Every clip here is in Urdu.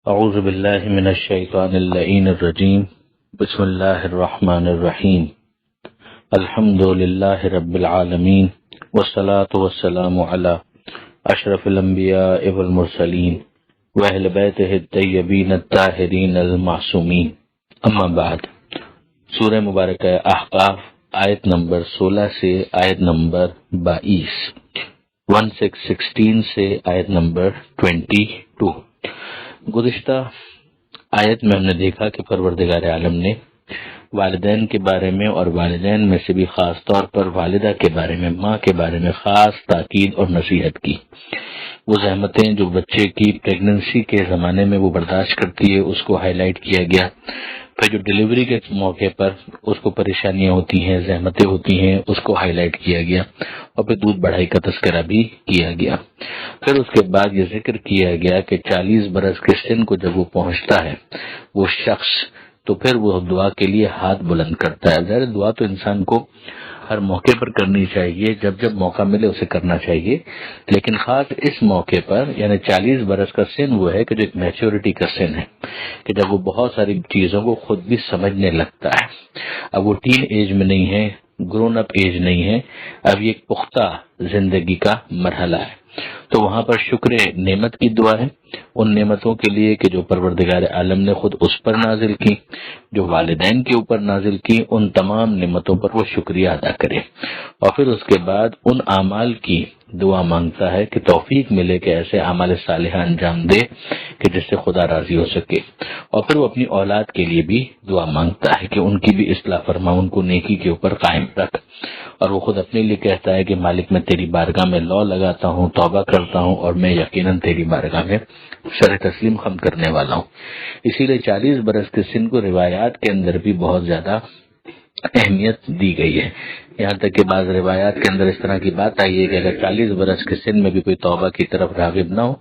اعوذ باللہ من الشیطان اللعین الرجیم بسم اللہ الرحمن الرحیم الحمد للہ رب العالمین والصلاة والسلام علی اشرف الانبیاء والمرسلین واہل بیتہ الطیبین الطاہرین المعصومین اما بعد۔ سورہ مبارکہ احقاف آیت نمبر 16 سے آیت نمبر 22، 16 سے آیت نمبر 22۔ گزشتہ آیت میں ہم نے دیکھا کہ پروردگار عالم نے والدین کے بارے میں اور والدین میں سے بھی خاص طور پر والدہ کے بارے میں، ماں کے بارے میں خاص تاکید اور نصیحت کی۔ وہ زحمتیں جو بچے کی پریگننسی کے زمانے میں وہ برداشت کرتی ہے اس کو ہائی لائٹ کیا گیا، پھر جو ڈیلیوری کے موقع پر اس کو پریشانیاں ہوتی ہیں، زحمتیں ہوتی ہیں، اس کو ہائی لائٹ کیا گیا، اور پھر دودھ بڑھائی کا تذکرہ بھی کیا گیا۔ پھر اس کے بعد یہ ذکر کیا گیا کہ 40 برس کے سن کو جب وہ پہنچتا ہے وہ شخص، تو پھر وہ دعا کے لیے ہاتھ بلند کرتا ہے۔ ظاہر دعا تو انسان کو ہر موقع پر کرنی چاہیے، جب جب موقع ملے اسے کرنا چاہیے، لیکن خاص اس موقع پر یعنی 40 برس کا سن وہ ہے کہ جو ایک میچورٹی کا سن ہے، کہ جب وہ بہت ساری چیزوں کو خود بھی سمجھنے لگتا ہے۔ اب وہ ٹین ایج میں نہیں ہے، گرون اپ ایج نہیں ہے، اب یہ ایک پختہ زندگی کا مرحلہ ہے۔ تو وہاں پر شکر نعمت کی دعا ہے، ان نعمتوں کے لیے کہ جو پروردگار عالم نے خود اس پر نازل کی، جو والدین کے اوپر نازل کی، ان تمام نعمتوں پر وہ شکریہ ادا کرے، اور پھر اس کے بعد ان اعمال کی دعا مانگتا ہے کہ توفیق ملے کہ ایسے اعمال صالحہ انجام دے کہ جس سے خدا راضی ہو سکے، اور پھر وہ اپنی اولاد کے لیے بھی دعا مانگتا ہے کہ ان کی بھی اصلاح فرما، ان کو نیکی کے اوپر قائم رکھ، اور وہ خود اپنے لیے کہتا ہے کہ مالک میں تیری بارگاہ میں لو لگاتا ہوں، توبہ کرتا ہوں، اور میں یقیناً تیری بارگاہ میں سر تسلیم خم کرنے والا ہوں۔ اسی لیے 40 برس کے سن کو روایات کے اندر بھی بہت زیادہ اہمیت دی گئی ہے، یہاں تک کہ بعض روایات کے اندر اس طرح کی بات آئی ہے کہ اگر 40 برس کے سن میں بھی کوئی توبہ کی طرف راغب نہ ہو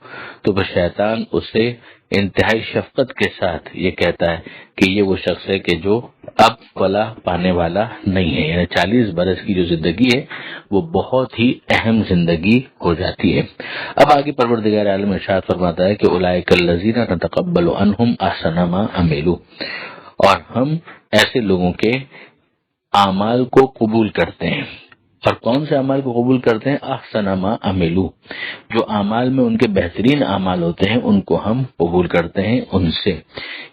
تو پھر شیطان اسے انتہائی شفقت کے ساتھ یہ کہتا ہے کہ یہ وہ شخص ہے کہ جو اب فلاح پانے والا نہیں ہے، یعنی 40 برس کی جو زندگی ہے وہ بہت ہی اہم زندگی ہو جاتی ہے۔ اب آگے پروردگار عالم ارشاد فرماتا ہے کہ اولئک الذین نتقبل عنہم احسن ما عملوا، اور ہم ایسے لوگوں کے اعمال کو قبول کرتے ہیں۔ اور کون سے اعمال کو قبول کرتے ہیں؟ احسن ما عملوا، جو اعمال میں ان کے بہترین اعمال ہوتے ہیں ان کو ہم قبول کرتے ہیں ان سے۔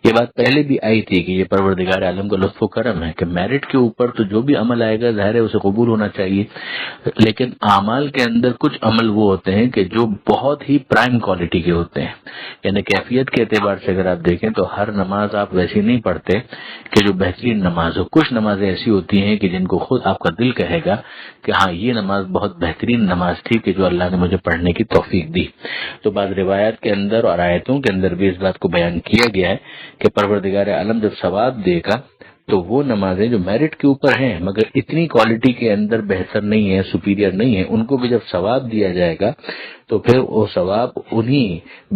یہ بات پہلے بھی آئی تھی کہ یہ پروردگار عالم کا لطف و کرم ہے کہ میرٹ کے اوپر تو جو بھی عمل آئے گا ظاہر ہے اسے قبول ہونا چاہیے، لیکن اعمال کے اندر کچھ عمل وہ ہوتے ہیں کہ جو بہت ہی پرائم کوالٹی کے ہوتے ہیں، یعنی کیفیت کے اعتبار سے اگر آپ دیکھیں تو ہر نماز آپ ویسی نہیں پڑھتے کہ جو بہترین نماز ہو۔ کچھ نمازیں ایسی ہوتی ہیں کہ جن کو خود آپ کا دل کہے گا کہ ہاں یہ نماز بہت بہترین نماز تھی کہ جو اللہ نے مجھے پڑھنے کی توفیق دی۔ تو بعض روایات کے اندر اور آیتوں کے اندر بھی اس بات کو بیان کیا گیا ہے کہ پروردگار عالم جب ثواب دے گا تو وہ نمازیں جو میرٹ کے اوپر ہیں مگر اتنی کوالٹی کے اندر بہتر نہیں ہے، سپیریئر نہیں ہے، ان کو بھی جب ثواب دیا جائے گا تو پھر وہ ثواب انہی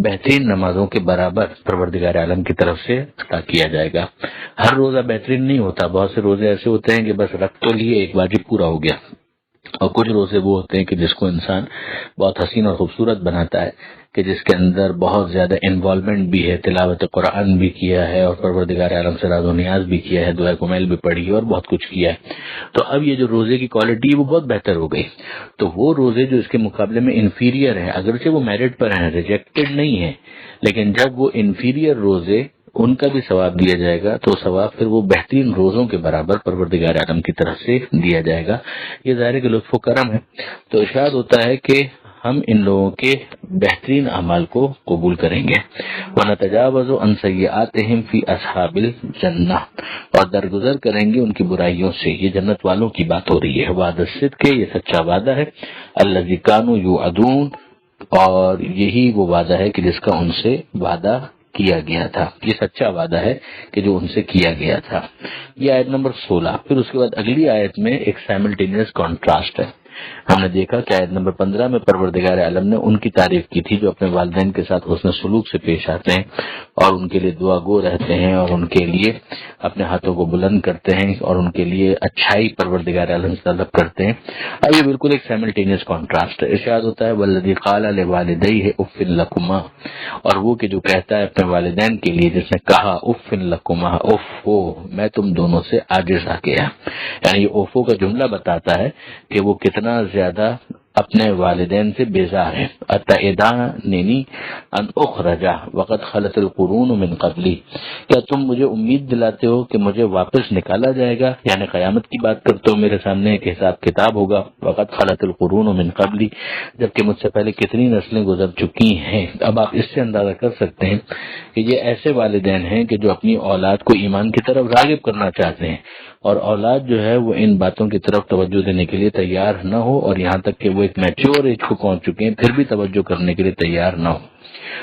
بہترین نمازوں کے برابر پروردگار عالم کی طرف سے عطا کیا جائے گا۔ ہر روزہ بہترین نہیں ہوتا، بہت سے روزے ایسے ہوتے ہیں کہ بس رکھ تو لیے، ایک واجب پورا ہو گیا، اور کچھ روزے وہ ہوتے ہیں کہ جس کو انسان بہت حسین اور خوبصورت بناتا ہے، کہ جس کے اندر بہت زیادہ انوالومنٹ بھی ہے، تلاوت قرآن بھی کیا ہے، اور پروردگار عالم سے راز و نیاز بھی کیا ہے، دعائے کمیل بھی پڑھی ہے، اور بہت کچھ کیا ہے۔ تو اب یہ جو روزے کی کوالٹی ہے وہ بہت بہتر ہو گئی۔ تو وہ روزے جو اس کے مقابلے میں انفیریئر ہیں، اگرچہ وہ میرٹ پر ہیں، ریجیکٹڈ نہیں ہیں، لیکن جب وہ انفیریئر روزے ان کا بھی ثواب دیا جائے گا تو ثواب پھر وہ بہترین روزوں کے برابر پروردگار عالم کی طرف سے دیا جائے گا۔ یہ ظاہر کہ لطف و کرم ہے۔ تو ارشاد ہوتا ہے کہ ہم ان لوگوں کے بہترین اعمال کو قبول کریں گے۔ وَنَتَجَاوَزُ عَنْ سَيِّئَاتِهِمْ فِي أَصْحَابِ الْجَنَّةِ، اور درگزر کریں گے ان کی برائیوں سے۔ یہ جنت والوں کی بات ہو رہی ہے۔ وعدہ الصدق، یہ سچا وعدہ ہے۔ الَّذِي كَانُوا يُوعَدُونَ، اور یہی وہ وعدہ ہے کہ جس کا ان سے وعدہ کیا گیا تھا، یہ سچا وعدہ ہے کہ جو ان سے کیا گیا تھا۔ یہ آیت نمبر 16۔ پھر اس کے بعد اگلی آیت میں ایک سائملٹینیس کانٹراسٹ ہے ہم نے دیکھا کہ آیت نمبر 15 میں پروردگار عالم نے ان کی تعریف کی تھی جو اپنے والدین کے ساتھ حسن سلوک سے پیش آتے ہیں اور ان کے لیے دعا گو رہتے ہیں اور ان کے لیے اپنے ہاتھوں کو بلند کرتے ہیں اور ان کے لیے اچھائی پروردگار عالم سے طلب کرتے ہیں۔ اب یہ بالکل ایک سائملٹینیس کانٹراسٹ ہے۔ ارشاد ہوتا ہے والذی قال لوالدیہ اف لکما، اور وہ کہ جو کہتا ہے اپنے والدین کے لیے، جس نے کہا اف لکما، اف ہو میں تم دونوں سے عاجز آ گیا، یعنی یہ اوفو کا جملہ بتاتا ہے کہ وہ کتنا زیادہ اپنے والدین سے بیزار ہے۔ اتعداننی ان اخرجا وقد خلت القرون من قبلی، کیا تم مجھے امید دلاتے ہو کہ مجھے واپس نکالا جائے گا، یعنی قیامت کی بات کرتے ہو، میرے سامنے ایک حساب کتاب ہوگا۔ وقد خلت القرون من قبلی، جبکہ مجھ سے پہلے کتنی نسلیں گزر چکی ہیں۔ اب آپ اس سے اندازہ کر سکتے ہیں کہ یہ ایسے والدین ہیں کہ جو اپنی اولاد کو ایمان کی طرف راغب کرنا چاہتے ہیں، اور اولاد جو ہے وہ ان باتوں کی طرف توجہ دینے کے لیے تیار نہ ہو، اور یہاں تک کہ وہ ایک میچور ایج کو پہنچ چکے ہیں پھر بھی توجہ کرنے کے لیے تیار نہ ہو۔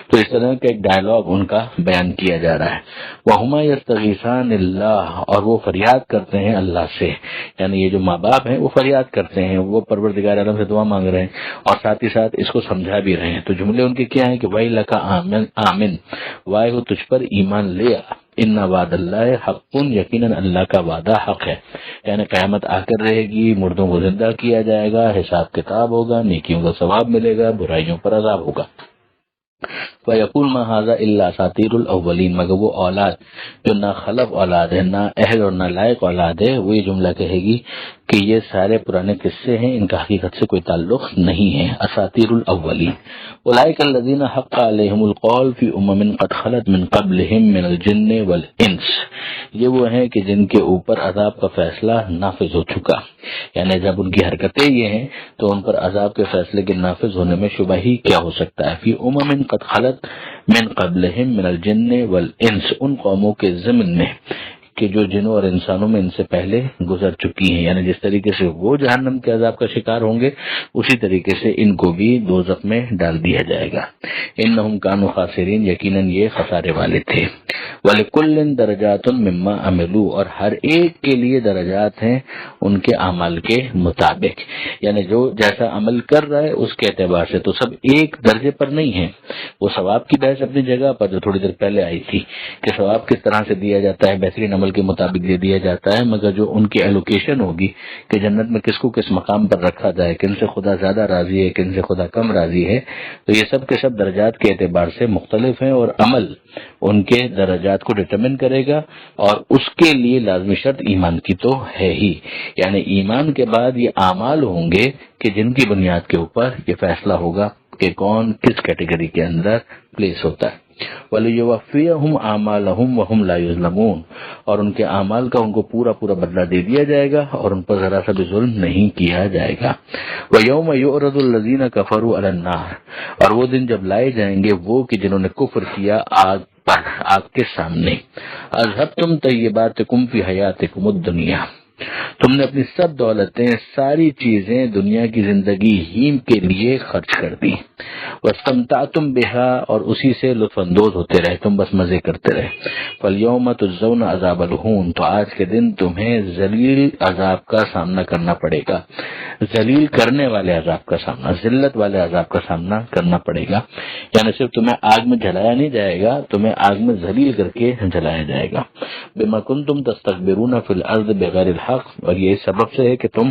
تو اس طرح کا ایک ڈائلاگ ان کا بیان کیا جا رہا ہے۔ وَهُمَا يَسْتَغِيثَانِ اللَّهَ، اور وہ فریاد کرتے ہیں اللہ سے، یعنی یہ جو ماں باپ ہیں وہ فریاد کرتے ہیں، وہ پروردگار عالم سے دعا مانگ رہے ہیں اور ساتھ ہی ساتھ اس کو سمجھا بھی رہے ہیں۔ تو جملے ان کے کیا ہیں کہ وَيْلَكَ آمن، وائے ہو تجھ پر ایمان لے آ، ان وعد اللہ حق، یقیناً اللہ کا وعدہ حق ہے، یعنی قیامت آ کر رہے گی، مردوں کو زندہ کیا جائے گا، حساب کتاب ہوگا، نیکیوں کا ثواب ملے گا، برائیوں پر عذاب ہوگا۔ وَيَقُولُ مَا هَٰذَا إِلَّا أَسَاطِيرُ الْأَوَّلِينَ، مگر وہ اولاد جو نا خلف اولاد ہے، نا اہل اور نا لائق اولاد ہے، وہ یہ جملہ کہے گی کہ یہ سارے پرانے قصے ہیں، ان کا حقیقت سے کوئی تعلق نہیں ہے۔ اساطیر الاولین اولئک الذین حق علیہم القول فی امم قد خلت من قبلہم من الجن والانس، یہ وہ ہیں کہ جن کے اوپر عذاب کا فیصلہ نافذ ہو چکا، یعنی جب ان کی حرکتیں یہ ہیں تو ان پر عذاب کے فیصلے کے نافذ ہونے میں شبہ ہی کیا ہو سکتا ہے۔ فی امم قد خلت من قبلہم من الجن والانس، ان قوموں کے ضمن میں کہ جو جنوں اور انسانوں میں ان سے پہلے گزر چکی ہیں، یعنی جس طریقے سے وہ جہنم کے عذاب کا شکار ہوں گے اسی طریقے سے ان کو بھی دوزخ میں ڈال دیا جائے گا۔ انہم کانوا خاسرین، یقیناً یہ خسارے والے تھے۔ وَلِكُلٍّ دَرَجَاتٌ مِّمَّا عَمِلُوا، اور ہر ایک کے لیے درجات ہیں ان کے اعمال کے مطابق، یعنی جو جیسا عمل کر رہا ہے اس کے اعتبار سے، تو سب ایک درجے پر نہیں ہیں۔ وہ ثواب کی بحث اپنی جگہ پر جو تھوڑی دیر پہلے آئی تھی کہ ثواب کس طرح سے دیا جاتا ہے، بہترین عمل کے مطابق دے دیا جاتا ہے، مگر جو ان کی ایلوکیشن ہوگی کہ جنت میں کس کو کس مقام پر رکھا جائے، کن سے خدا زیادہ راضی ہے، کن سے خدا کم راضی ہے، تو یہ سب کے سب درجات کے اعتبار سے مختلف ہیں، اور عمل ان کے درجات کو ڈٹرمن کرے گا، اور اس کے لیے لازمی شرط ایمان کی تو ہے ہی، یعنی ایمان کے بعد یہ اعمال ہوں گے کہ جن کی بنیاد کے اوپر یہ فیصلہ ہوگا کہ کون کس کیٹیگری کے اندر پلیس ہوتا ہے۔ وَلِيُوَفِّيَهُمْ أَعْمَالَهُمْ وَهُمْ لَا يُظْلَمُونَ، اور ان کے اعمال کا ان کو پورا بدلہ دے دیا جائے گا اور ان پر ذرا سا بھی ظلم نہیں کیا جائے گا۔ وَيَوْمَ يُعْرَضُ الَّذِينَ كَفَرُوا عَلَى النَّارِ، اور وہ دن جب لائے جائیں گے وہ کہ جنہوں نے کفر کیا آگ کے سامنے۔ أَذْهَبْتُمْ طَيِّبَاتِكُمْ فِي حَيَاتِكُمُ الدُّنْيَا، تم نے اپنی سب دولتیں، ساری چیزیں دنیا کی زندگی ہی کے لیے خرچ کر دی۔ وَاسْتَمْتَعْتُمْ بِهَا، اور اسی سے لطف اندوز ہوتے رہے، تم بس مزے کرتے رہے۔ فَالْيَوْمَ تُجْزَوْنَ عَذَابَ الْهُونِ، تو آج کے دن تمہیں ذلیل عذاب کا سامنا کرنا پڑے گا، ذلیل کرنے والے عذاب کا سامنا، ذلت والے عذاب کا سامنا کرنا پڑے گا، یعنی صرف تمہیں آگ میں جلایا نہیں جائے گا، تمہیں آگ میں ذلیل کر کے جلایا جائے گا۔ بِمَا كُنتُمْ تَسْتَكْبِرُونَ فِي الْأَرْضِ بِغَيْرِ الْحَقِّ، اور یہ سبب سے ہے کہ تم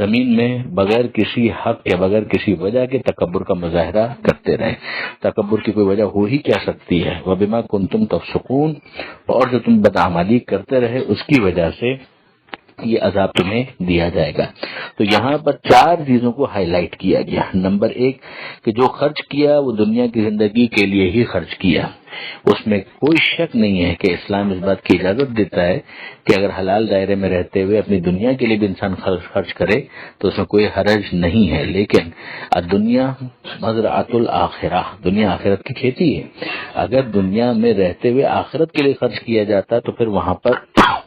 زمین میں بغیر کسی حق یا بغیر کسی وجہ کے تکبر کا مظاہرہ کرتے رہے۔ تکبر کی کوئی وجہ ہو ہی کیا سکتی ہے؟ وَبِمَا كُنتُمْ تَفْسُقُونَ، اور جو تم بدعملی کرتے رہے اس کی وجہ سے یہ عذاب تمہیں دیا جائے گا۔ تو یہاں پر 4 چیزوں کو ہائی لائٹ کیا گیا۔ نمبر 1 کہ جو خرچ کیا وہ دنیا کی زندگی کے لیے ہی خرچ کیا، اس میں کوئی شک نہیں ہے کہ اسلام اس بات کی اجازت دیتا ہے کہ اگر حلال دائرے میں رہتے ہوئے اپنی دنیا کے لیے بھی انسان خرچ کرے تو اس میں کوئی حرج نہیں ہے، لیکن دنیا مزرعۃ الآخرہ، دنیا آخرت کی کھیتی ہے۔ اگر دنیا میں رہتے ہوئے آخرت کے لیے خرچ کیا جاتا تو پھر وہاں پر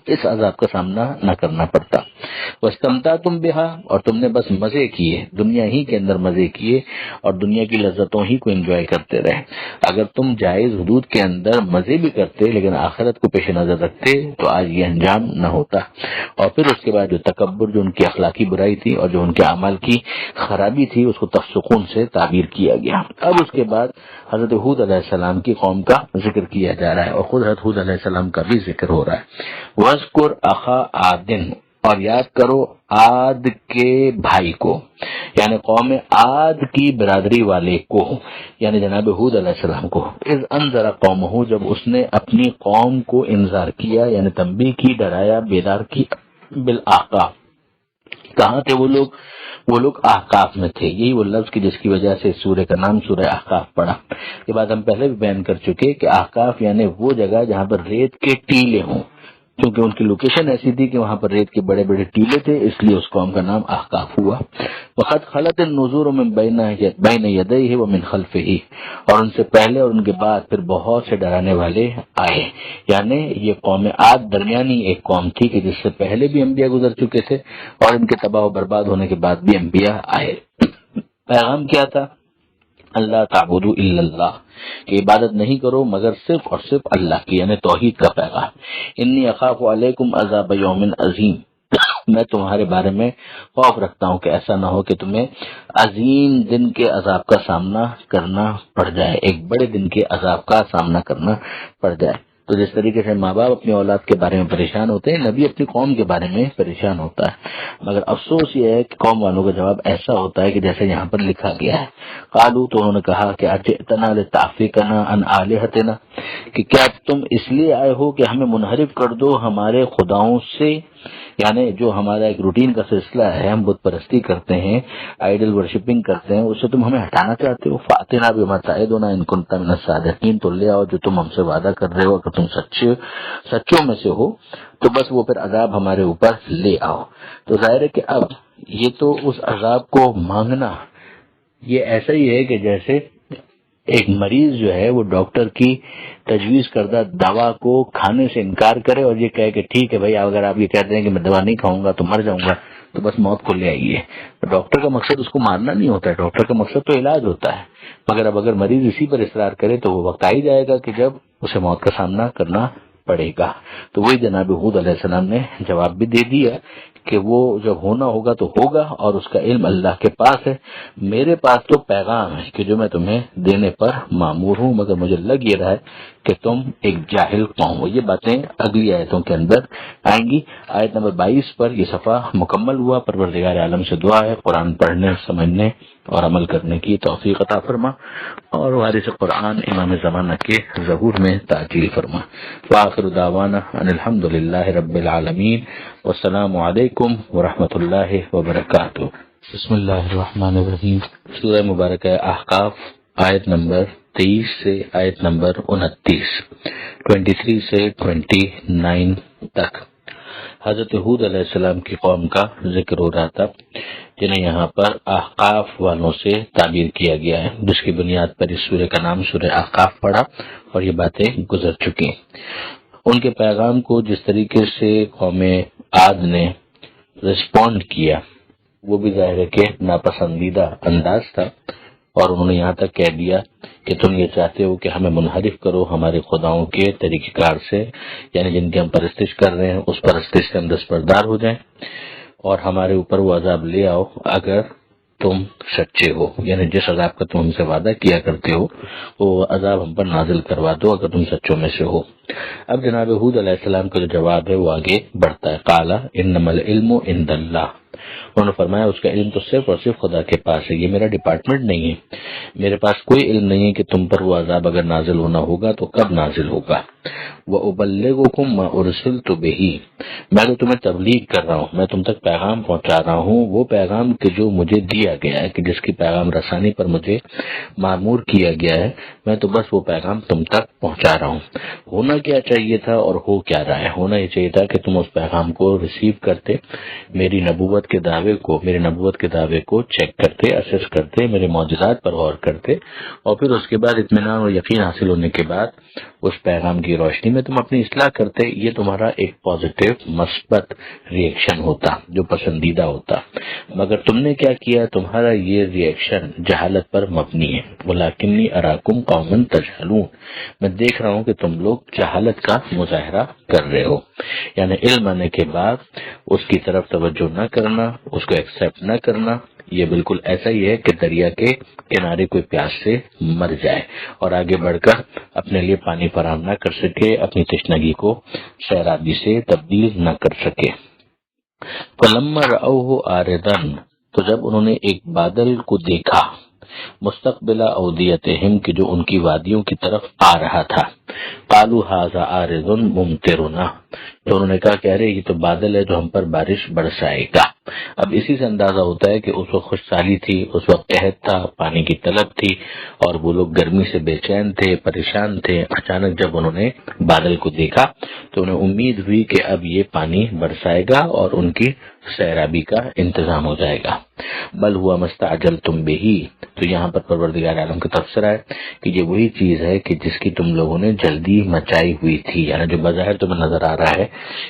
اس عذاب کا سامنا نہ کرنا پڑتا۔ وَاسْتَمْتَعْتُمْ بِهَا، اور تم نے بس مزے کیے، دنیا ہی کے اندر مزے کیے اور دنیا کی لذتوں ہی کو انجوائے کرتے رہے۔ اگر تم جائز حدود کے اندر مزے بھی کرتے لیکن آخرت کو پیش نظر رکھتے تو آج یہ انجام نہ ہوتا۔ اور پھر اس کے بعد جو تکبر، جو ان کی اخلاقی برائی تھی اور جو ان کے اعمال کی خرابی تھی، اس کو تفسقون سے تعبیر کیا گیا۔ اب اس کے بعد حضرت ہود علیہ السلام کی قوم کا ذکر کیا جا رہا ہے اور خود حضرت ہود علیہ السلام کا بھی ذکر ہو رہا ہے۔ وَاذْكُرْ أَخَا عَادٍ، اور یاد کرو عاد کے بھائی کو، یعنی قوم عاد کی برادری والے کو، یعنی جناب ہود علیہ السلام کو۔ اذ انذر قومہ، جب اس نے اپنی قوم کو انذار کیا، یعنی تنبیہ کی، ڈرایا، بیدار کی، بالاحقاف۔ کہاں تھے وہ لوگ احقاف میں تھے، یہی وہ لفظ کی جس کی وجہ سے سورہ کا نام سورہ احقاف پڑا۔ یہ بات ہم پہلے بھی بیان کر چکے کہ احقاف یعنی وہ جگہ جہاں پر ریت کے ٹیلے ہوں، کیونکہ ان کی لوکیشن ایسی تھی کہ وہاں پر ریت کے بڑے بڑے ٹیلے تھے، اس لیے اس قوم کا نام احقاف ہوا۔ وقد خلت النذور من بین یدیہ ومن خلفہ، اور ان سے پہلے اور ان کے بعد پھر بہت سے ڈرانے والے آئے، یعنی یہ قوم عاد درمیانی ایک قوم تھی کہ جس سے پہلے بھی انبیاء گزر چکے تھے اور ان کے تباہ و برباد ہونے کے بعد بھی انبیاء آئے۔ پیغام کیا تھا؟ اللہ تعبدوا الا اللہ، کہ عبادت نہیں کرو مگر صرف اور صرف اللہ کی، یعنی توحید کا پیغام۔ انی اخاف علیکم عذاب یوم عظیم، میں تمہارے بارے میں خوف رکھتا ہوں کہ ایسا نہ ہو کہ تمہیں عظیم دن کے عذاب کا سامنا کرنا پڑ جائے، ایک بڑے دن کے عذاب کا سامنا کرنا پڑ جائے۔ تو جس طریقے سے ماں باپ اپنی اولاد کے بارے میں پریشان ہوتے ہیں، نبی اپنی قوم کے بارے میں پریشان ہوتا ہے، مگر افسوس یہ ہے کہ قوم والوں کا جواب ایسا ہوتا ہے کہ جیسے یہاں پر لکھا گیا ہے۔ قالوا، تو انہوں نے کہا کہ اجئتنا لتعفکنا عن آلہتنا، کہ کیا تم اس لیے آئے ہو کہ ہمیں منحرف کر دو ہمارے خداؤں سے، یعنی جو ہمارا ایک روٹین کا سلسلہ ہے، ہم بت پرستی کرتے ہیں، آئیڈل ورشپنگ کرتے ہیں، اس سے تم ہمیں ہٹانا چاہتے ہو۔ فاتنا بما تعدنا ان کنت من الصادقین، تو لے آؤ جو تم ہم سے وعدہ کر رہے ہو، اگر تم سچوں میں سے ہو تو بس وہ پھر عذاب ہمارے اوپر لے آؤ۔ تو ظاہر ہے کہ اب یہ تو اس عذاب کو مانگنا، یہ ایسا ہی ہے کہ جیسے ایک مریض جو ہے وہ ڈاکٹر کی تجویز کردہ دوا کو کھانے سے انکار کرے اور یہ کہے کہ ٹھیک ہے بھائی، اگر آپ یہ کہتے ہیں کہ میں دوا نہیں کھاؤں گا تو مر جاؤں گا تو بس موت کو لے آئیے۔ ڈاکٹر کا مقصد اس کو مارنا نہیں ہوتا ہے، ڈاکٹر کا مقصد تو علاج ہوتا ہے، مگر اب اگر مریض اسی پر اصرار کرے تو وہ وقت آ ہی جائے گا کہ جب اسے موت کا سامنا کرنا پڑے گا۔ تو وہی جناب ہود علیہ السلام نے جواب بھی دے دیا کہ وہ جب ہونا ہوگا تو ہوگا اور اس کا علم اللہ کے پاس ہے، میرے پاس تو پیغام ہے کہ جو میں تمہیں دینے پر مامور ہوں، مگر مجھے لگ یہ رہا ہے کہ تم ایک جاہل قوم ہو۔ یہ باتیں اگلی آیتوں کے اندر آئیں گی۔ آیت نمبر 22 پر یہ صفحہ مکمل ہوا۔ پروردگار عالم سے دعا ہے قرآن پڑھنے، سمجھنے اور عمل کرنے کی توفیق عطا فرما، اور وارث قرآن امام زمانہ کے ظہور میں تعجیل فرما۔ وآخر دعوانا ان الحمد للہ رب العالمین، والسلام علیکم ورحمۃ اللہ وبرکاتہ۔ بسم اللہ الرحمن الرحیم۔ سورہ مبارکہ احقاف، آیت نمبر 23 سے آیت نمبر 23 سے 29 تک حضرت ہود علیہ السلام کی قوم کا ذکر ہو رہا تھا، جنہیں یہاں پر احقاف والوں سے تعبیر کیا گیا ہے، جس کی بنیاد پر اس سورہ کا نام سورہ احقاف پڑا اور یہ باتیں گزر چکی۔ ان کے پیغام کو جس طریقے سے قوم عاد نے رسپونڈ کیا وہ بھی ظاہر ہے کہ ناپسندیدہ انداز تھا، اور انہوں نے یہاں تک کہہ دیا کہ تم یہ چاہتے ہو کہ ہمیں منحرف کرو ہمارے خداؤں کے طریقہ کار سے، یعنی جن کی ہم پرستش کر رہے ہیں اس پرستش سے ہم دستبردار ہو جائیں، اور ہمارے اوپر وہ عذاب لے آؤ اگر تم سچے ہو، یعنی جس عذاب کا تم ہم سے وعدہ کیا کرتے ہو وہ عذاب ہم پر نازل کروا دو اگر تم سچوں میں سے ہو۔ اب جناب ہود علیہ السلام کا جو جواب ہے وہ آگے بڑھتا ہے۔ قال انما العلم عند اللہ، انہوں نے فرمایا اس کا علم تو صرف اور صرف خدا کے پاس ہے، یہ میرا ڈپارٹمنٹ نہیں ہے، میرے پاس کوئی علم نہیں ہے کہ تم پر وہ عذاب اگر نازل ہونا ہوگا تو کب نازل ہوگا۔ وَأُبَلِّغُكُم مَّا أُرْسِلْتُ بِهِ، میں تو تمہیں تبلیغ کر رہا ہوں، میں تم تک پیغام پہنچا رہا ہوں، وہ پیغام کہ جو مجھے دیا گیا ہے، کہ جس کی پیغام رسانی پر مجھے مامور کیا گیا ہے، میں تو بس وہ پیغام تم تک پہنچا رہا ہوں۔ ہونا کیا چاہیے تھا اور ہو کیا رہا ہے؟ ہونا یہ چاہیے تھا کہ تم اس پیغام کو ریسیو کرتے، میری نبوت کے دعوے کو چیک کرتے، اسیس کرتے، میرے معجزات پر غور کرتے، اور پھر اس کے بعد اطمینان اور یقین حاصل ہونے کے بعد اس پیغام کی روشنی میں تم اپنی اصلاح کرتے، یہ تمہارا ایک پازیٹیو مثبت ری ایکشن ہوتا جو پسندیدہ ہوتا، مگر تم نے کیا کیا، تمہارا یہ ری ایکشن جہالت پر مبنی ہے۔ وَلَٰكِنِّي أَرَاكُمْ قَوْمًا تَجْهَلُونَ، میں دیکھ رہا ہوں کہ تم لوگ جہالت کا مظاہرہ کر رہے ہو، یعنی علم آنے کے بعد اس کی طرف توجہ نہ کرنا، اس کو ایکسیپٹ نہ کرنا، یہ بالکل ایسا ہی ہے کہ دریا کے کنارے کوئی پیاس سے مر جائے اور آگے بڑھ کر اپنے لیے پانی فراہم نہ کر سکے، اپنی تشنگی کو سیرابی سے تبدیل نہ کر سکے۔ فَلَمَّا رَأَوْهُ عَارِضًا، تو جب انہوں نے ایک بادل کو دیکھا، مستقبل اودیتہم، کہ جو ان کی وادیوں کی طرف آ رہا تھا، قالوا ھذا عارض ممطرنا، تو انہوں نے کہا کہ ارے یہ تو بادل ہے جو ہم پر بارش برسائے گا۔ اب اسی سے اندازہ ہوتا ہے کہ اس وقت خوش سالی تھی، اس وقت قحط تھا، پانی کی طلب تھی اور وہ لوگ گرمی سے بے چین تھے، پریشان تھے۔ اچانک جب انہوں نے بادل کو دیکھا تو انہیں امید ہوئی کہ اب یہ پانی برسائے گا اور ان کی سیرابی کا انتظام ہو جائے گا۔ بل ہوا مستعجلتم بہ، تو یہاں پر پروردگار عالم کا تبصرہ ہے کہ یہ وہی چیز ہے کہ جس کی تم لوگوں نے جلدی مچائی ہوئی تھی، یعنی جو بظاہر تمہیں نظر آ رہا ہے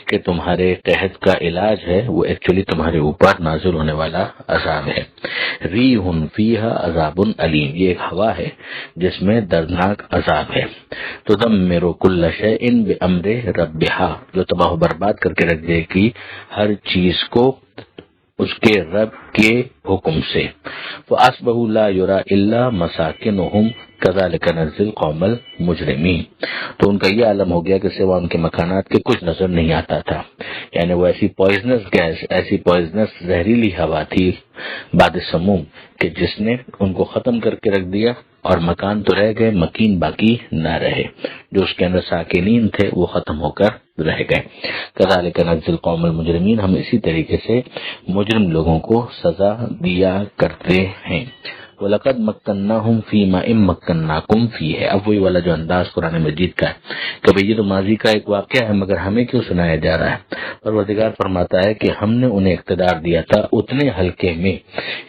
کہ تمہارے قحط کا علاج ہے، وہ ایکچولی تمہارے اوپر نازل ہونے والا عذاب ہے۔ ریح فیہا عذاب علیم، یہ ایک ہوا ہے جس میں دردناک عذاب ہے۔ تدمر کل شیء بامر ربہا، جو تباہ و برباد کر کے رکھ دے گی ہر چیز کو اس کے رب کے حکم سے۔ فَأَصْبَحُوا لَا يُرَىٰ إِلَّا مَسَاكِنُهُمْ كَذَٰلِكَ نَجْزِي الْقَوْمَ الْمُجْرِمِينَ، تو ان کا یہ عالم ہو گیا کہ سوا ان کے مکانات کے کچھ نظر نہیں آتا تھا، یعنی وہ ایسی پوائزنس گیس، ایسی پوائزنس زہریلی ہوا تھی باد سموم کہ جس نے ان کو ختم کر کے رکھ دیا، اور مکان تو رہ گئے، مکین باقی نہ رہے، جو اس کے اندر ساکنین تھے وہ ختم ہو کر رہ گئے۔ کذالک نجزی القوم المجرمین، ہم اسی طریقے سے مجرم لوگوں کو سزا دیا کرتے ہیں۔ وَلَقَدْ مَكَّنَّاهُمْ فِي مَاءٍ مَكَّنَّاكُمْ فِيهِ، اب وہی والا جو انداز قرآن مجید کا ہے کہ بھئی یہ تو ماضی کا ایک واقعہ ہے مگر ہمیں کیوں سنایا جا رہا ہے۔ پروردگار فرماتا ہے کہ ہم نے انہیں اقتدار دیا تھا اتنے حلقے میں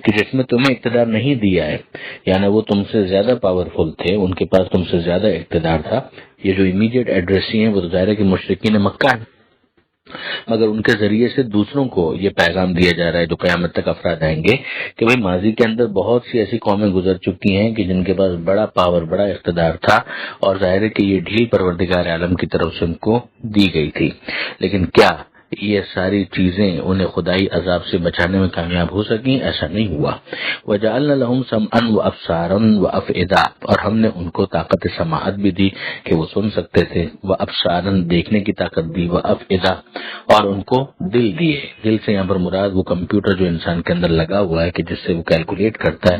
کہ جس میں تمہیں اقتدار نہیں دیا ہے، یعنی وہ تم سے زیادہ پاورفل تھے، ان کے پاس تم سے زیادہ اقتدار تھا۔ یہ جو امیڈیٹ ایڈریسی ہیں وہ تو ظاہر ہے کہ مشرکین مکہ ہیں، مگر ان کے ذریعے سے دوسروں کو یہ پیغام دیا جا رہا ہے جو قیامت تک افراد آئیں گے کہ بھئی ماضی کے اندر بہت سی ایسی قومیں گزر چکی ہیں کہ جن کے پاس بڑا پاور، بڑا اقتدار تھا، اور ظاہر ہے کہ یہ ڈھیل پروردگار عالم کی طرف سے ان کو دی گئی تھی، لیکن کیا یہ ساری چیزیں انہیں خدائی عذاب سے بچانے میں کامیاب ہو سکیں؟ ایسا نہیں ہوا۔ وَجَعَلْنَا لَهُمْ سَمْعًا وَأَبْصَارًا وَأَفْئِدَةً، اور ہم نے ان کو طاقت سماعت بھی دی کہ وہ سن سکتے تھے، وَأَبْصَارًا دیکھنے کی طاقت دی، وَأَفْئِدَةً اور ان کو دل دیے۔ دل سے یہاں پر مراد وہ کمپیوٹر جو انسان کے اندر لگا ہوا ہے کہ جس سے وہ کیلکولیٹ کرتا ہے،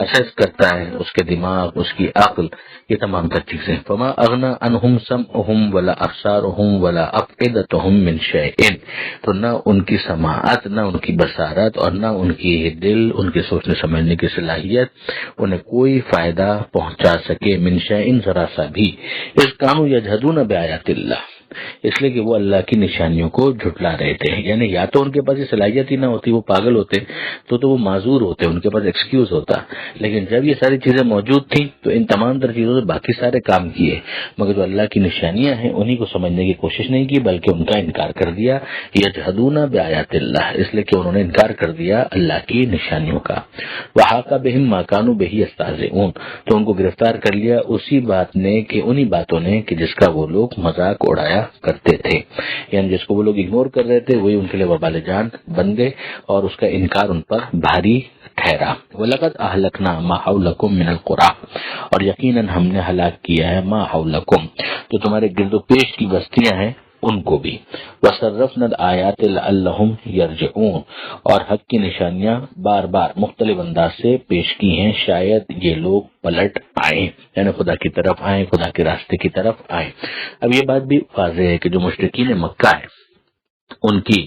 اسیس کرتا ہے، اس کے دماغ، اس کی عقل، یہ تمام تر چیزیں۔ فَمَا أَغْنَىٰ عَنْهُمْ سَمْعُهُمْ وَلَا أَبْصَارُهُمْ وَلَا أَفْئِدَتُهُمْ مِنْ شَيْءٍ، تو نہ ان کی سماعت، نہ ان کی بصارت، اور نہ ان کی دل، ان کے سوچنے سمجھنے کی صلاحیت انہیں کوئی فائدہ پہنچا سکے، من شیء ذرا سا بھی، اذ کانوا یجحدون بآیات اللہ، اس لیے کہ وہ اللہ کی نشانیوں کو جھٹلا رہے تھے۔ یعنی یا تو ان کے پاس یہ صلاحیت ہی نہ ہوتی، وہ پاگل ہوتے تو وہ معذور ہوتے، ان کے پاس ایکسکیوز ہوتا، لیکن جب یہ ساری چیزیں موجود تھیں تو ان تمام تر چیزوں سے باقی سارے کام کیے، مگر جو اللہ کی نشانیاں ہیں انہی کو سمجھنے کی کوشش نہیں کی بلکہ ان کا انکار کر دیا۔ یجحدون بآیات اللہ، اس لیے کہ انہوں نے انکار کر دیا اللہ کی نشانیوں کا۔ وحاق بہم ما کانوا بہ یستہزئون، تو ان کو گرفتار کر لیا اسی بات نے کہ انہی باتوں نے کہ جس کا وہ لوگ مذاق اڑایا کرتے تھے، یعنی جس کو وہ لوگ اگنور کر رہے تھے وہی ان کے لیے وبال جان بن گئے اور اس کا انکار ان پر بھاری ٹھہرا۔ وَلَقَدْ أَهْلَكْنَا مَا حَوْلَكُمْ مِنَ الْقُرَىٰ، اور یقیناً ہم نے ہلاک کیا ہے ما حولکم، تو تمہارے گرد و پیش کی بستیاں ہیں ان کو بھی، وَصَرَّفْنَا الْآيَاتِ لَعَلَّهُمْ يَرْجِعُونَ، اور حق کی نشانیاں بار بار مختلف انداز سے پیش کی ہیں شاید یہ لوگ پلٹ آئیں، یعنی خدا کی طرف آئیں، خدا کے راستے کی طرف آئیں۔ اب یہ بات بھی واضح ہے کہ جو مشرکین مکہ ہے ان کی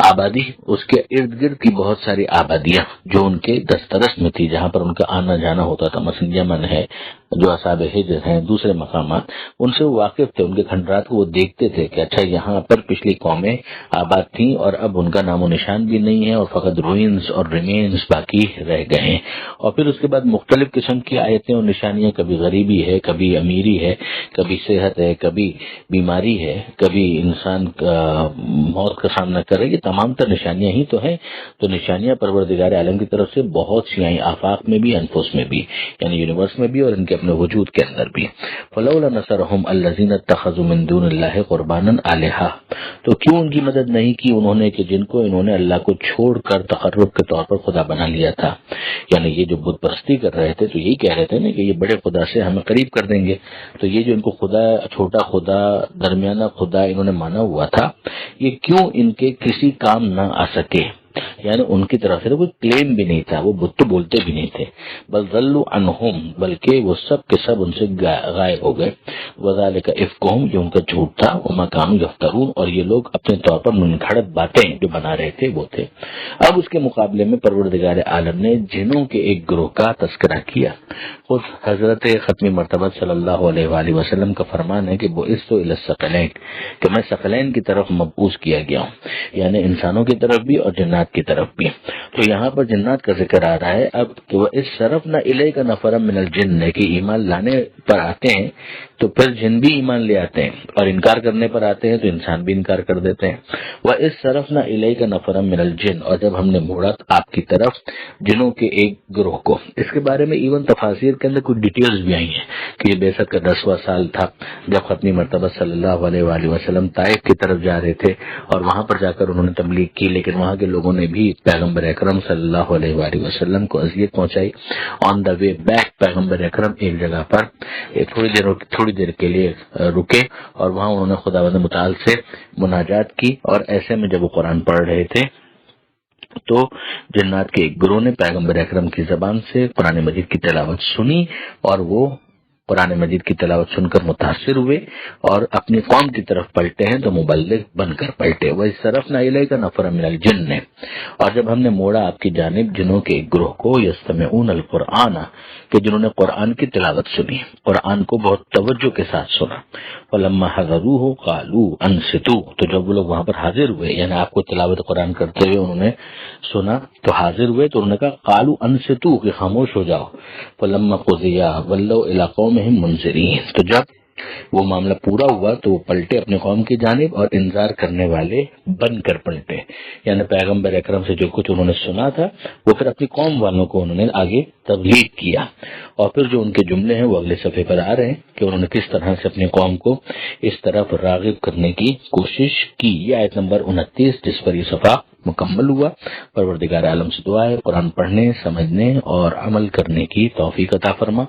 آبادی، اس کے ارد گرد کی بہت ساری آبادیاں جو ان کے دسترس میں تھی، جہاں پر ان کا آنا جانا ہوتا تھا، مثلا یمن ہے، جو اصحاب حجر ہیں، دوسرے مقامات، ان سے وہ واقف تھے، ان کے کھنڈرات کو وہ دیکھتے تھے کہ اچھا یہاں پر پچھلی قومیں آباد تھیں اور اب ان کا نام و نشان بھی نہیں ہے اور فقط روئنز اور ریمینز باقی رہ گئے ہیں۔ اور پھر اس کے بعد مختلف قسم کی آیتیں اور نشانیاں، کبھی غریبی ہے، کبھی امیری ہے، کبھی صحت ہے، کبھی بیماری ہے، کبھی انسان کا موت کا سامنا کر رہے، یہ تمام تر نشانیاں ہی تو ہیں۔ تو نشانیاں پروردگار عالم کی طرف سے بہت سی آئیں، آفاق میں بھی، انفس میں بھی، یعنی یونیورس میں بھی اور ان کے اپنے وجود کے اندر بھی۔ فلولا نصرهم الذين اتخذوا من دون الله قربانا الہا، تو کیوں ان کی مدد نہیں کی انہوں نے کہ جن کو انہوں نے اللہ کو چھوڑ کر تقرب کے طور پر خدا بنا لیا تھا، یعنی یہ جو بت پرستی کر رہے تھے تو یہی کہہ رہے تھے نا کہ یہ بڑے خدا سے ہمیں قریب کر دیں گے، تو یہ جو ان کو خدا، چھوٹا خدا، درمیانہ خدا انہوں نے مانا ہوا تھا، یہ کیوں ان کے کسی کام نہ آ سکے، یعنی ان کی طرف سے کوئی کلیم بھی نہیں تھا، وہ بت تو بولتے بھی نہیں تھے، بل ضلوا عنہم، بلکہ وہ سب کے سب ان سے غائب ہو گئے، وذالک افکہم، یہ ان کا جھوٹ تھا، وما کانوا یفترون، اور یہ لوگ اپنے طور پر منگھڑت باتیں جو بنا رہے تھے وہ تھے۔ اب اس کے مقابلے میں پروردگار عالم نے جنوں کے ایک گروہ کا تذکرہ کیا۔ خود حضرت ختم مرتبہ صلی اللہ علیہ وآلہ وسلم کا فرمان ہے کہ بعثت الی الثقلین، کہ میں ثقلین کی طرف مبعوث کیا گیا ہوں، یعنی انسانوں کی طرف بھی اور جنات کی طرف بھی۔ تو یہاں پر جنات کا ذکر آ رہا ہے اب کہ وہ اس صرف نہ الیک نفر من الجن، کہ ایمان لانے پر آتے ہیں تو پھر جن بھی ایمان لے آتے ہیں، اور انکار کرنے پر آتے ہیں تو انسان بھی انکار کر دیتے ہیں۔ وَإِذْ صَرَفْنَا إِلَيْكَ نَفَرًا مِنَ الْجِنِّ، اور جب ہم نے موڑا آپ کی طرف جنوں کے ایک گروہ کو۔ اس کے بارے میں ایون تفاسیر کے اندر کچھ ڈیٹیلز بھی آئی ہیں کہ یہ بعثت کا 10واں سال تھا جب ختمی مرتبہ صلی اللہ علیہ وآلہ وسلم طائف کی طرف جا رہے تھے، اور وہاں پر جا کر انہوں نے تبلیغ کی، لیکن وہاں کے لوگوں نے بھی پیغمبر اکرم صلی اللہ علیہ وآلہ وسلم کو اذیت پہنچائی۔ آن دا وے بیک پیغمبر اکرم ایک جگہ پر تھوڑی دیر کے لیے رکے، اور وہاں انہوں نے خداوند متعال سے مناجات کی، اور ایسے میں جب وہ قرآن پڑھ رہے تھے تو جنات کے ایک گروہ نے پیغمبر اکرم کی زبان سے قرآن مجید کی تلاوت سنی، اور وہ قرآن مجید کی تلاوت سن کر متاثر ہوئے اور اپنی قوم کی طرف پلٹے ہیں تو مبلغ بن کر پلٹے۔ وَإِذْ إِلَيْكَ نَفَرًا مِنَ الْجِنِّ، اور جب ہم نے موڑا آپ کی جانب جنوں کے ایک گروہ کو، يَسْتَمِعُونَ الْقُرْآنَ، کہ جنہوں نے قرآن کی تلاوت سنی، قرآن کو بہت توجہ کے ساتھ سنا۔ فَلَمَّا حَضَرُوهُ قَالُوا أَنصِتُوا، تو جب وہ لوگ وہاں پر حاضر ہوئے، یعنی آپ کو تلاوت قرآن کرتے ہوئے انہوں نے سنا تو حاضر ہوئے، تو انہوں نے کہا قَالُوا أَنصِتُوا، کہ خاموش ہو جاؤ۔ فَلَمَّا قُضِيَ وَلَّوْا إِلَىٰ قَوْمِهِم مُنذِرِينَ، تو جب وہ معاملہ پورا ہوا تو وہ پلٹے اپنے قوم کی جانب اور انذار کرنے والے بن کر پلٹے، یعنی پیغمبر اکرم سے جو کچھ انہوں نے سنا تھا وہ پھر اپنی قوم والوں کو انہوں نے آگے تبلیغ کیا۔ اور پھر جو ان کے جملے ہیں وہ اگلے صفحے پر آ رہے ہیں کہ انہوں نے کس طرح سے اپنی قوم کو اس طرف راغب کرنے کی کوشش کی۔ یہ آیت نمبر 29 جس پر یہ صفحہ مکمل ہوا۔ پروردگار عالم سے دعا ہے قرآن پڑھنے، سمجھنے اور عمل کرنے کی توفیق عطا فرما،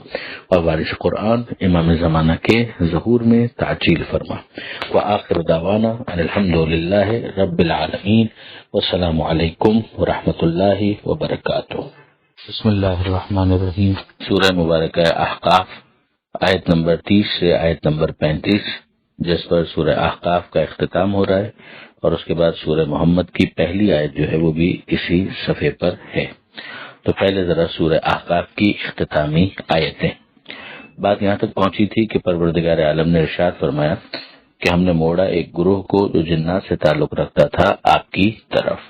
اور وارث قرآن امام زمانہ کے ظہور میں تعجیل فرما۔ وآخر دعوانا ان الحمدللہ رب العالمین، والسلام علیکم ورحمۃ اللہ وبرکاتہ۔ بسم اللہ الرحمن الرحیم۔ سورہ مبارکہ احقاف، آیت نمبر 30 سے آیت نمبر 35، جس پر سورہ احقاف کا اختتام ہو رہا ہے، اور اس کے بعد سورہ محمد کی پہلی آیت جو ہے وہ بھی اسی صفحے پر ہے۔ تو پہلے ذرا سورہ احقاف کی اختتامی آیتیں۔ بات یہاں تک پہنچی تھی کہ پروردگار عالم نے ارشاد فرمایا کہ ہم نے موڑا ایک گروہ کو جو جنات سے تعلق رکھتا تھا آپ کی طرف،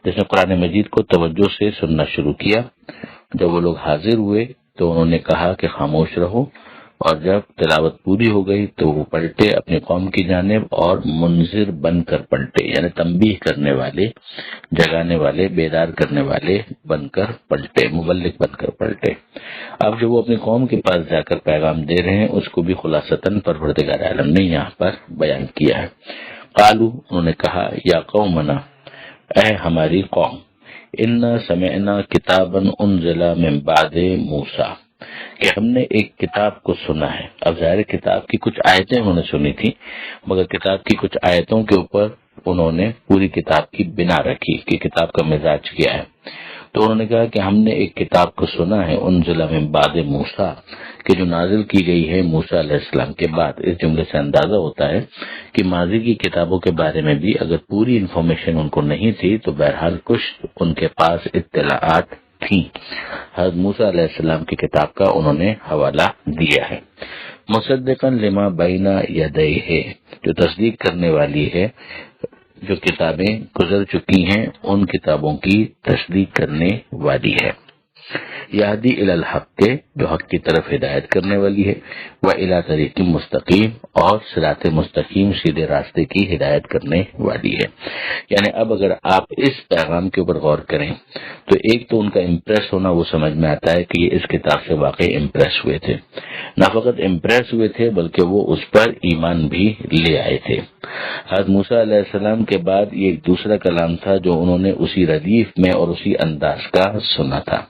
جس نے قرآن مجید کو توجہ سے سننا شروع کیا۔ جب وہ لوگ حاضر ہوئے تو انہوں نے کہا کہ خاموش رہو، اور جب تلاوت پوری ہو گئی تو وہ پلٹے اپنی قوم کی جانب اور منذر بن کر پلٹے، یعنی تنبیہ کرنے والے، جگانے والے، بیدار کرنے والے بن کر پلٹے، مبلغ بن کر پلٹے۔ اب جو وہ اپنی قوم کے پاس جا کر پیغام دے رہے ہیں اس کو بھی خلاصتاً پروردگار عالم نے یہاں پر بیان کیا ہے۔ قالو، انہوں نے کہا، یا قومنا، اے ہماری قوم، انا سمعنا کتابا انزل من بعد موسیٰ، کہ ہم نے ایک کتاب کو سنا ہے۔ اب ظاہر کتاب کی کچھ آیتیں انہوں نے سنی تھی، مگر کتاب کی کچھ آیتوں کے اوپر انہوں نے پوری کتاب کی بنا رکھی کہ کتاب کا مزاج کیا ہے۔ تو انہوں نے کہا کہ ہم نے ایک کتاب کو سنا ہے انزل من بعد موسیٰ، کہ جو نازل کی گئی ہے موسیٰ علیہ السلام کے بعد۔ اس جملے سے اندازہ ہوتا ہے کہ ماضی کی کتابوں کے بارے میں بھی اگر پوری انفارمیشن ان کو نہیں تھی تو بہرحال کچھ ان کے پاس اطلاعات تھیں۔ حضرت موسیٰ علیہ السلام کی کتاب کا انہوں نے حوالہ دیا ہے۔ مصدقا لما بین یدیہ، جو تصدیق کرنے والی ہے جو کتابیں گزر چکی ہیں ان کتابوں کی تصدیق کرنے والی ہے۔ یہدی الی الحق، جو حق کی طرف ہدایت کرنے والی ہے، و الی طریق مستقیم، اور صراط مستقیم سیدھے راستے کی ہدایت کرنے والی ہے۔ یعنی اب اگر آپ اس پیغام کے اوپر غور کریں تو ایک تو ان کا امپریس ہونا وہ سمجھ میں آتا ہے کہ یہ اس کتاب سے واقعی امپریس ہوئے تھے، نہ فقط امپریس ہوئے تھے بلکہ وہ اس پر ایمان بھی لے آئے تھے۔ حضرت موسیٰ علیہ السلام کے بعد یہ ایک دوسرا کلام تھا جو انہوں نے اسی ردیف میں اور اسی انداز کا سنا تھا،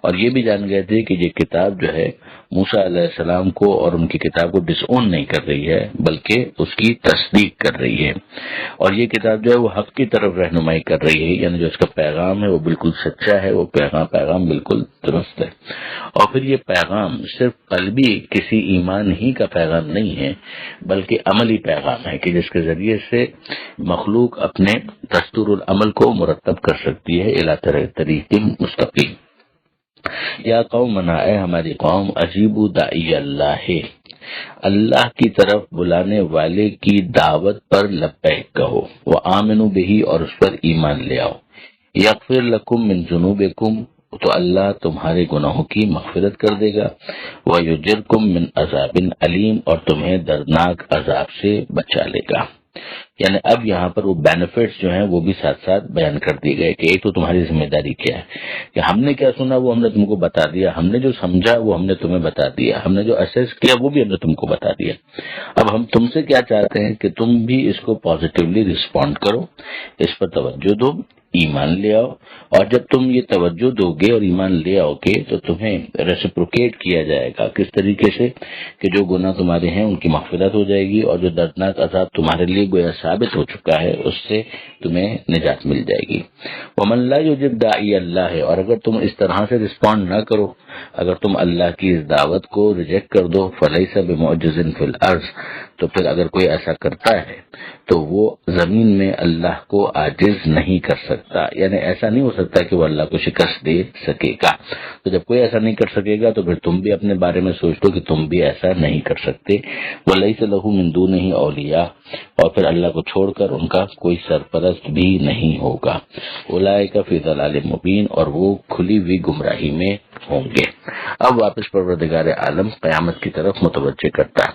اور یہ بھی جان گئے تھے کہ یہ کتاب جو ہے موسیٰ علیہ السلام کو اور ان کی کتاب کو ڈس اون نہیں کر رہی ہے بلکہ اس کی تصدیق کر رہی ہے، اور یہ کتاب جو ہے وہ حق کی طرف رہنمائی کر رہی ہے، یعنی جو اس کا پیغام ہے وہ بالکل سچا ہے، وہ پیغام بالکل درست ہے۔ اور پھر یہ پیغام صرف قلبی کسی ایمان ہی کا پیغام نہیں ہے بلکہ عملی پیغام ہے کہ جس کے ذریعے سے مخلوق اپنے دستور العمل کو مرتب کر سکتی ہے الی طریق مستقیم۔ یا قومنا، اے ہماری قوم، عجیبو داعی اللہ، اللہ کی طرف بلانے والے کی دعوت پر لبیک کہو، وآمنوا بہ، اور اس پر ایمان لے آؤ، یغفر لکم من ذنوبکم، تو اللہ تمہارے گناہوں کی مغفرت کر دے گا، ویجرکم من عذاب علیم، اور تمہیں دردناک عذاب سے بچا لے گا۔ یعنی اب یہاں پر وہ بینیفٹس جو ہیں وہ بھی ساتھ ساتھ بیان کر دیے گئے کہ ایک تو تمہاری ذمہ داری کیا ہے کہ ہم نے کیا سنا وہ ہم نے تم کو بتا دیا، ہم نے جو سمجھا وہ ہم نے تمہیں بتا دیا، ہم نے جو اسیس کیا وہ بھی ہم نے تم کو بتا دیا۔ اب ہم تم سے کیا چاہتے ہیں کہ تم بھی اس کو پازیٹیولی رسپونڈ کرو، اس پر توجہ دو، ایمان لے آؤ، اور جب تم یہ توجہ دو گے اور ایمان لے آؤ گے تو تمہیں ریسپروکیٹ کیا جائے گا، کس طریقے سے کہ جو گناہ تمہارے ہیں ان کی مغفرت ہو جائے گی، اور جو دردناک عذاب تمہارے لیے گویا ثابت ہو چکا ہے اس سے تمہیں نجات مل جائے گی۔ ومن لا یجب داعی اللہ، اور اگر تم اس طرح سے رسپونڈ نہ کرو، اگر تم اللہ کی اس دعوت کو ریجیکٹ کر دو، فلیس بمعجز فی الارض، تو پھر اگر کوئی ایسا کرتا ہے تو وہ زمین میں اللہ کو عاجز نہیں کر سکتا، یعنی ایسا نہیں ہو سکتا کہ وہ اللہ کو شکست دے سکے گا۔ تو جب کوئی ایسا نہیں کر سکے گا تو پھر تم بھی اپنے بارے میں سوچ لو کہ تم بھی ایسا نہیں کر سکتے۔ وَلَيْسَ لَهُ مِن دُونِهِ أَوْلِيَاءُ، اور پھر اللہ کو چھوڑ کر ان کا کوئی سرپرست بھی نہیں ہوگا۔ أُولَٰئِكَ فِي ضَلَالٍ مُّبِينٍ، اور وہ کھلی ہوئی گمراہی میں ہوں گے۔ اب واپس پروردگار عالم قیامت کی طرف متوجہ کرتا ہے۔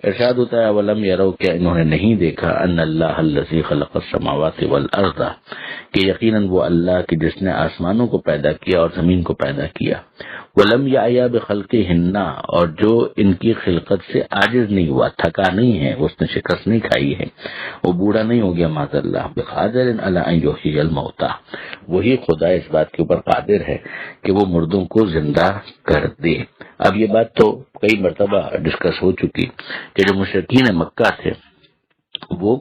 ارشاد ہوتا ہے اولم یرو، کیا انہوں نے نہیں دیکھا، ان اللہ الذی خلق السماوات والارض، کہ یقیناً وہ اللہ کہ جس نے آسمانوں کو پیدا کیا اور زمین کو پیدا کیا، ولم یعیا بخلقہن، اور جو ان کی خلقت سے عاجز نہیں ہوا، تھکا نہیں ہے، اس نے شکست نہیں کھائی ہے، وہ بوڑھا نہیں ہو گیا معاذ اللہ، بقادر علی ان یحیی الموتى، وہی خدا اس بات کے اوپر قادر ہے کہ وہ مردوں کو زندہ کر دے۔ اب یہ بات تو کئی مرتبہ ڈسکس ہو چکی کہ جو مشرکین مکہ تھے وہ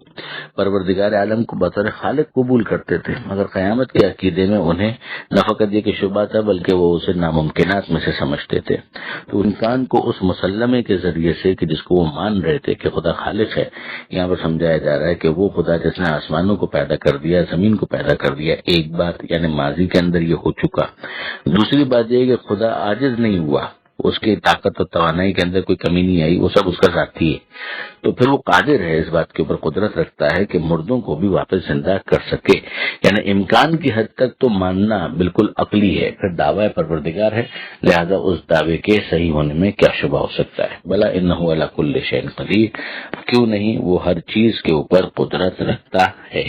پروردگار عالم کو بطور خالق قبول کرتے تھے، مگر قیامت کے عقیدے میں انہیں نہ فقط یہ کہ شبہ تھا بلکہ وہ اسے ناممکنات میں سے سمجھتے تھے۔ تو انسان کو اس مسلمے کے ذریعے سے کہ جس کو وہ مان رہے تھے کہ خدا خالق ہے، یہاں پر سمجھایا جا رہا ہے کہ وہ خدا جس نے آسمانوں کو پیدا کر دیا، زمین کو پیدا کر دیا، ایک بات یعنی ماضی کے اندر یہ ہو چکا۔ دوسری بات یہ کہ خدا عاجز نہیں ہوا، اس کی طاقت اور توانائی کے اندر کوئی کمی نہیں آئی، وہ سب اس کا ذاتی ہے، تو پھر وہ قادر ہے، اس بات کے اوپر قدرت رکھتا ہے کہ مردوں کو بھی واپس زندہ کر سکے۔ یعنی امکان کی حد تک تو ماننا بالکل عقلی ہے، پھر دعویٰ پروردگار ہے، لہذا اس دعوے کے صحیح ہونے میں کیا شبہ ہو سکتا ہے۔ بلا انہ علی کل شیء قدیر، کیوں نہیں، وہ ہر چیز کے اوپر قدرت رکھتا ہے۔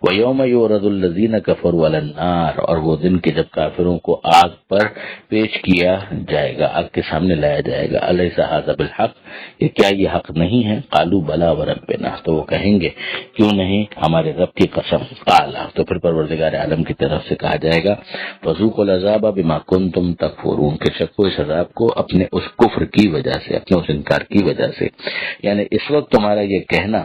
ویوم یعرض الذین کفروا علی النار، اور وہ دن کہ جب کافروں کو آگ پر پیش کیا جائے گا، آگ کے سامنے لایا جائے گا، الیس ھذا بالحق، یہ کیا یہ حق نہیں ہے؟ قالوا بلا وربنا، تو وہ کہیں گے کیوں نہیں، ہمارے رب کی قسم۔ قالا، تو پھر پروردگار عالم کی طرف سے کہا جائے گا فذوقوا العذاب بما کنتم تکفرون، کہ چکھو اس عذاب کو اپنے اس کفر کی وجہ سے، اپنے اس انکار کی وجہ سے۔ یعنی اس وقت تمہارا یہ کہنا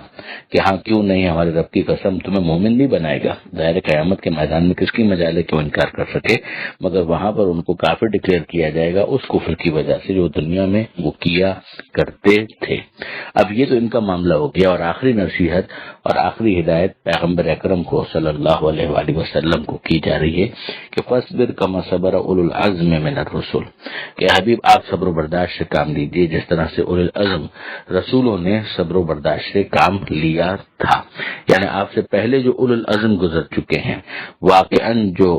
کہ ہاں کیوں نہیں، ہمارے رب کی قسم، تمہیں مومن نہیں بنائے گا۔ ظاہر قیامت کے میدان میں کس کی مجال ہے کہ وہ انکار کر سکے، مگر وہاں پر ان کو کافر ڈکلیئر کیا جائے گا اس کفر کی وجہ سے جو دنیا میں وہ کیا کرتے تھے۔ اب یہ تو ان کا معاملہ ہو گیا، اور آخری نصیحت اور آخری ہدایت پیغمبر اکرم کو صلی اللہ علیہ وآلہ وسلم کو کی جا رہی ہے کہ فاصبر کما صبر اولو العزم من الرسل، کہ حبیب آپ صبر و برداشت سے کام لیجیے جس طرح سے اولو العزم رسولوں نے صبر و برداشت سے کام لیا تھا۔ یعنی آپ سے پہلے جو اولو العزم گزر چکے ہیں، واقعاً جو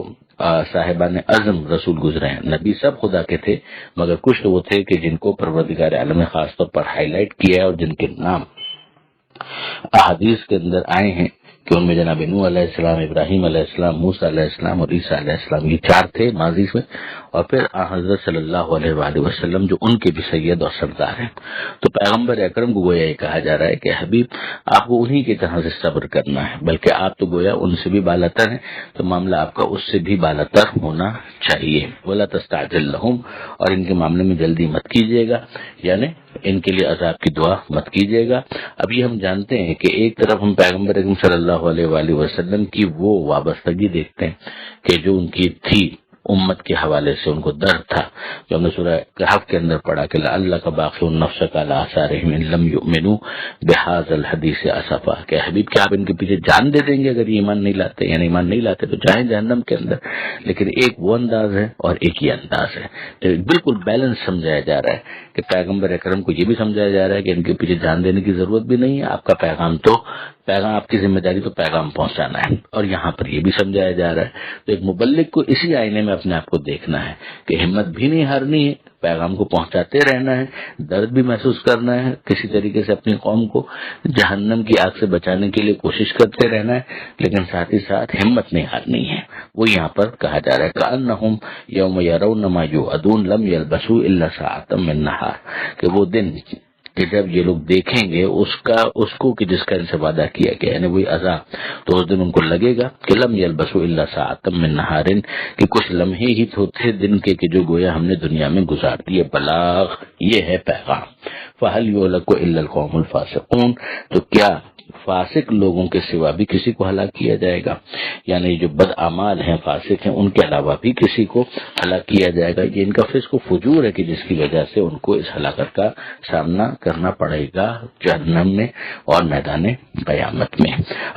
صاحبان عزم رسول گزرے ہیں، نبی سب خدا کے تھے، مگر کچھ تو وہ تھے کہ جن کو پروردگار عالم نے خاص طور پر ہائی لائٹ کیا ہے اور جن کے نام احادیث کے اندر آئے ہیں کہ ان میں جناب نوح علیہ السلام، ابراہیم علیہ السلام، موسیٰ علیہ السلام اور عیسیٰ علیہ السلام، یہ 4 تھے ماضی میں، اور پھر حضرت صلی اللہ علیہ وآلہ وسلم جو ان کے بھی سید اور سردار ہیں۔ تو پیغمبر اکرم کو گویا یہ کہا جا رہا ہے کہ حبیب آپ کو انہی کی طرح سے صبر کرنا ہے، بلکہ آپ تو گویا ان سے بھی بالاتر ہیں، تو معاملہ آپ کا اس سے بھی بالاتر ہونا چاہیے۔ وَلَا تَسْتَعْجِل لَهُمْ، اور ان کے معاملے میں جلدی مت کیجیے گا، یعنی ان کے لیے عذاب کی دعا مت کیجیے گا۔ اب یہ ہم جانتے ہیں کہ ایک طرف ہم پیغمبر اکرم صلی اللہ علیہ وآلہ وسلم کی وہ وابستگی دیکھتے ہیں کہ جو ان کی تھی امت کے حوالے سے، ان کو درد تھا، جو ہم نے سورہ کہف کے اندر پڑھا کہ لعلک باخع نفسک علی آثارہم ان لم یؤمنوا بہذا الحدیث اسفا، کہ حبیب کہ آپ ان کے پیچھے جان دے دیں گے اگر یہ ایمان نہیں لاتے، یعنی ایمان نہیں لاتے تو جائیں جہنم کے اندر۔ لیکن ایک وہ انداز ہے اور ایک یہ انداز ہے، تو بالکل بیلنس سمجھایا جا رہا ہے کہ پیغمبر اکرم کو یہ بھی سمجھایا جا رہا ہے کہ ان کے پیچھے جان دینے کی ضرورت بھی نہیں ہے، آپ کا پیغام آپ کی ذمہ داری تو پیغام پہنچانا ہے، اور یہاں پر یہ بھی سمجھایا جا رہا ہے۔ تو ایک مبلغ کو اسی آئینے میں اپنے آپ کو دیکھنا ہے کہ ہمت بھی نہیں ہارنی ہے، پیغام کو پہنچاتے رہنا ہے، درد بھی محسوس کرنا ہے، کسی طریقے سے اپنی قوم کو جہنم کی آگ سے بچانے کے لیے کوشش کرتے رہنا ہے، لیکن ساتھ ہی ساتھ ہمت نہیں ہارنی ہے۔ وہ یہاں پر کہا جا رہا ہے کأنہم یوم یرون ما یوعدون لم یلبثوا الا ساعۃ من نہار، کہ وہ دن کہ جب یہ لوگ دیکھیں گے اس کو کہ جس کا ان سے وعدہ کیا گیا، یعنی وہی عذاب، تو اس دن ان کو لگے گا کہ لم یلبثوا الا ساعۃ من نہار، کہ کچھ لمحے ہی ہوتے دن کے کہ جو گویا ہم نے دنیا میں گزار دیے۔ بلاغ یہ ہے پیغام۔ فہل یہلک الا القوم الفاسقون، تو کیا فاسق لوگوں کے سوا بھی کسی کو ہلاک کیا جائے گا، یعنی جو بد اعمال ہیں، فاسق ہیں، ان کے علاوہ بھی کسی کو ہلاک کیا جائے گا؟ یہ ان کا فسق و فجور ہے کہ جس کی وجہ سے ان کو اس ہلاکت کا سامنا کرنا پڑے گا جہنم میں اور میدان قیامت میں۔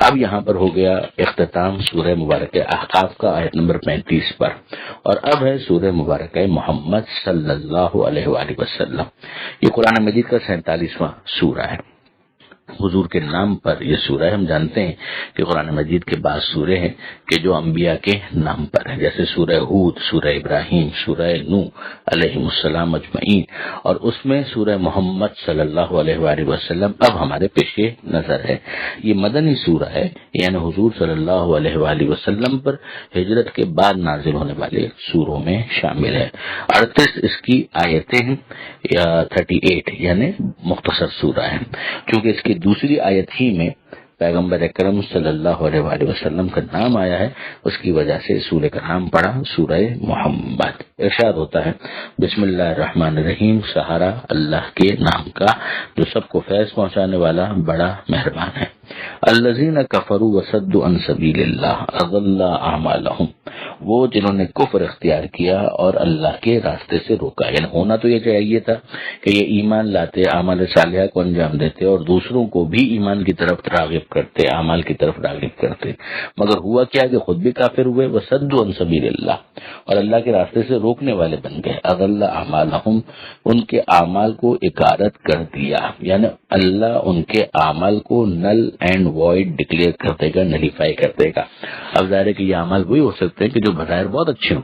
اب یہاں پر ہو گیا اختتام سورہ مبارکہ احقاف کا آیت نمبر 35 پر، اور اب ہے سورہ مبارکہ محمد صلی اللہ علیہ وآلہ وسلم۔ یہ قرآن مجید کا 47واں سورہ ہے۔ حضور کے نام پر یہ سورہ ہے۔ ہم جانتے ہیں کہ قرآن مجید کے بعض سورے ہیں کہ جو انبیاء کے نام پر ہیں، جیسے سورہ ہود، سورہ ابراہیم، سورہ نوح علیہ السلام اجمعین، اور اس میں سورہ محمد صلی اللہ علیہ وآلہ وسلم اب ہمارے پیش نظر ہے۔ یہ مدنی سورہ ہے، یعنی حضور صلی اللہ علیہ وآلہ وسلم پر ہجرت کے بعد نازل ہونے والے سوروں میں شامل ہے۔ 38 اس کی آیتیں ہیں، یا 38 یعنی مختصر سورہ ہے، چونکہ اس کی دوسری آیت ہی میں پیغمبر اکرم صلی اللہ علیہ وآلہ وسلم کا نام آیا ہے، اس کی وجہ سے سورہ کا نام پڑا سورہ محمد۔ ارشاد ہوتا ہے بسم اللہ الرحمن الرحیم، سہارا اللہ کے نام کا جو سب کو فیض پہنچانے والا بڑا مہربان ہے۔ الذین کفروا وصدوا عن سبیل اللہ اضل اعمالهم، وہ جنہوں نے کفر اختیار کیا اور اللہ کے راستے سے روکا، یعنی ہونا تو یہ چاہیے تھا کہ یہ ایمان لاتے، اعمال صالحہ کو انجام دیتے اور دوسروں کو بھی ایمان کی طرف راغب کرتے، اعمال کی طرف راغب کرتے، مگر ہوا کیا کہ خود بھی کافر ہوئے، وصدوا عن سبیل اللہ، اور اللہ کے راستے سے روکنے والے بن گئے۔ اضل اعمالهم، ان کے اعمال کو اکارت کر دیا، یعنی اللہ ان کے اعمال کو نل اینڈ وائڈ ڈکلیئر کر دے گا، نلیفائی کر دے گا۔ اب ظاہر ہے کہ یہ اعمال وہی ہو سکتے ہیں کہ جو بظاہر بہت اچھے ہوں،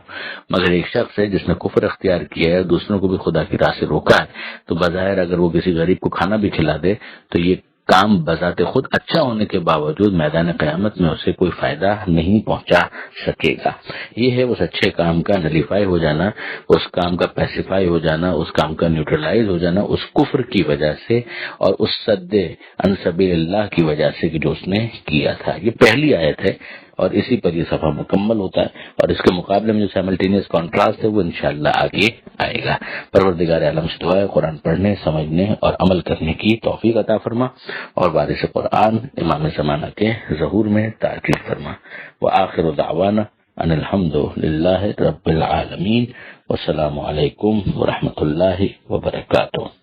مگر ایک شخص ہے جس نے کفر اختیار کیا ہے، دوسروں کو بھی خدا کی راہ سے روکا ہے، تو بظاہر اگر وہ کسی غریب کو کھانا بھی کھلا دے تو یہ کام بذات خود اچھا ہونے کے باوجود میدان قیامت میں اسے کوئی فائدہ نہیں پہنچا سکے گا۔ یہ ہے اس اچھے کام کا نلیفائی ہو جانا، اس کام کا پیسیفائی ہو جانا، اس کام کا نیوٹرلائز ہو جانا اس کفر کی وجہ سے اور اس صد عن سبیل اللہ کی وجہ سے کہ جو اس نے کیا تھا۔ یہ پہلی آیت ہے اور اسی پر یہ صفحہ مکمل ہوتا ہے، اور اس کے مقابلے میں جو سائملٹینیس کانٹراسٹ ہے وہ انشاءاللہ آگے آئے گا۔ پروردگار عالم سے دعا ہے قرآن پڑھنے، سمجھنے اور عمل کرنے کی توفیق عطا فرما، اور وارث قرآن امام زمانہ کے ظہور میں تاکید فرما۔ وآخر دعوانا ان الحمد للہ رب العالمین، والسلام علیکم ورحمۃ اللہ وبرکاتہ۔